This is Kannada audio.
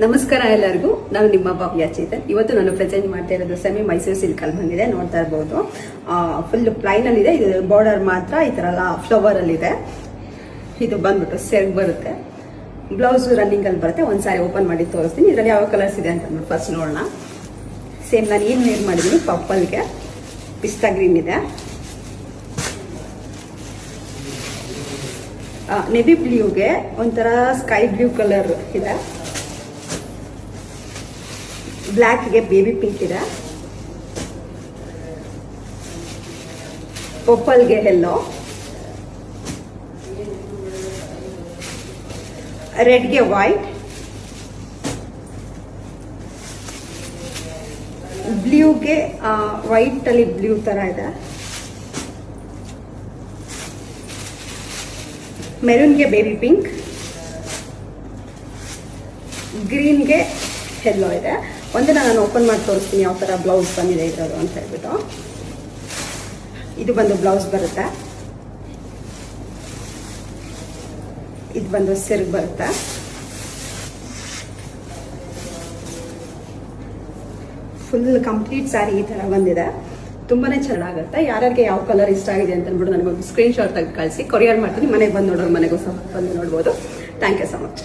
ನಮಸ್ಕಾರ ಎಲ್ಲರಿಗೂ. ನಾನು ನಿಮ್ಮ ಭವ್ಯ ಚೇತನ್. ಇವತ್ತು ನಾನು ಪ್ರೆಸೆಂಟ್ ಮಾಡ್ತಾ ಇರೋದು ಸೆಮಿ ಮೈಸೂರು ಸಿಲ್ಕ್ ಅಲ್ಲಿ ಬಂದಿದೆ. ನೋಡ್ತಾ ಇರಬಹುದು, ಫುಲ್ ಪ್ಲೈನ್ ಅಲ್ಲಿ ಇದೆ. ಇದು ಬಾರ್ಡರ್ ಮಾತ್ರ ಈ ತರ ಫ್ಲವರ್ ಅಲ್ಲಿ ಇದೆ. ಇದು ಬಂದ್ಬಿಟ್ಟು ಸೆರ್ಗ್ ಬರುತ್ತೆ. ಬ್ಲೌಸ್ ರನ್ನಿಂಗ್ ಅಲ್ಲಿ ಬರುತ್ತೆ. ಒಂದ್ಸಾರಿ ಓಪನ್ ಮಾಡಿ ತೋರಿಸ್ತೀನಿ. ಇದರಲ್ಲಿ ಯಾವ ಕಲರ್ಸ್ ಇದೆ ಅಂತ ಫಸ್ಟ್ ನೋಡೋಣ. ಸೇಮ್ ನಾನು ಏನ್ ವೇರ್ ಮಾಡಿದೀನಿ, ಪರ್ಪಲ್ಗೆ ಪಿಸ್ತಾ ಗ್ರೀನ್ ಇದೆ, ನೆವಿ ಬ್ಲೂಗೆ ಒಂಥರ ಸ್ಕೈ ಬ್ಲೂ ಕಲರ್ ಇದೆ, ಬ್ಲ್ಯಾಕ್ಗೆ ಬೇಬಿ ಪಿಂಕ್ ಇದೆ, ಪರ್ಪಲ್ಗೆ ಯೆಲ್ಲೋ, ರೆಡ್ಗೆ ವೈಟ್, ಬ್ಲೂಗೆ ವೈಟ್ ಅಲ್ಲಿ ಬ್ಲೂ ತರ ಇದೆ, ಮೆರೂನ್ಗೆ ಬೇಬಿ ಪಿಂಕ್, ಗ್ರೀನ್ಗೆ ಯೆಲ್ಲೋ ಇದೆ. ಒಂದಿನ ನಾನು ಓಪನ್ ಮಾಡಿ ತೋರಿಸ್ತೀನಿ ಯಾವ ತರ ಬ್ಲೌಸ್ ಬಂದಿದೆ ಇರೋದು ಅಂತ ಹೇಳ್ಬಿಟ್ಟು. ಇದು ಬಂದು ಬ್ಲೌಸ್ ಬರುತ್ತೆ. ಇದು ಬಂದು ಸೆರ್ಗ್ ಬರುತ್ತೆ. ಫುಲ್ ಕಂಪ್ಲೀಟ್ ಸ್ಯಾರಿ ಈ ತರ ಬಂದಿದೆ. ತುಂಬಾನೇ ಚೆನ್ನಾಗುತ್ತೆ. ಯಾರ್ಯಾರಿಗೆ ಯಾವ ಕಲರ್ ಇಷ್ಟ ಆಗಿದೆ ಅಂತ ಅಂದ್ಬಿಟ್ಟು ನನಗೊಂದು ಸ್ಕ್ರೀನ್ ಶಾಟ್ ತೆಗೆದು ಕಳಿಸಿ, ಕೊರಿಯರ್ ಮಾಡ್ತೀನಿ. ಮನೆಗೆ ಬಂದು ನೋಡೋರು ಮನೆಗೂ ಸಹ ಬಂದು ನೋಡ್ಬೋದು. Thank you so much.